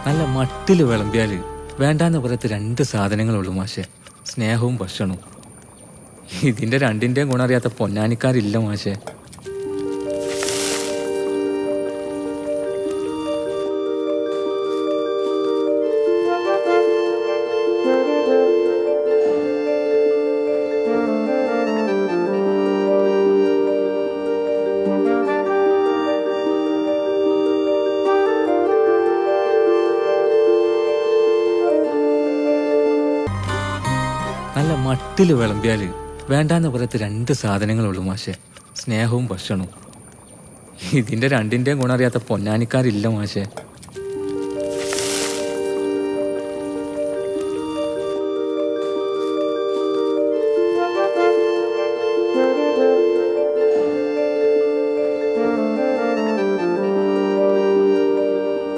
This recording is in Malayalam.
നല്ല മട്ടിൽ വിളമ്പിയാൽ വേണ്ടാന്ന് പറയത്ത് രണ്ട് സാധനങ്ങളുള്ളൂ മാഷെ, സ്നേഹവും ഭക്ഷണവും. ഇതിൻ്റെ രണ്ടിൻ്റെയും ഗുണറിയാത്ത പൊന്നാനിക്കാരില്ല മാഷെ. നല്ല മട്ടിൽ വിളമ്പിയാൽ വേണ്ടാന്ന് പറയത്ത് രണ്ട് സാധനങ്ങളുള്ളൂ മാഷെ, സ്നേഹവും ഭക്ഷണവും. ഇതിൻ്റെ രണ്ടിൻ്റെയും ഗുണറിയാത്ത പൊന്നാനിക്കാരില്ല മാഷെ.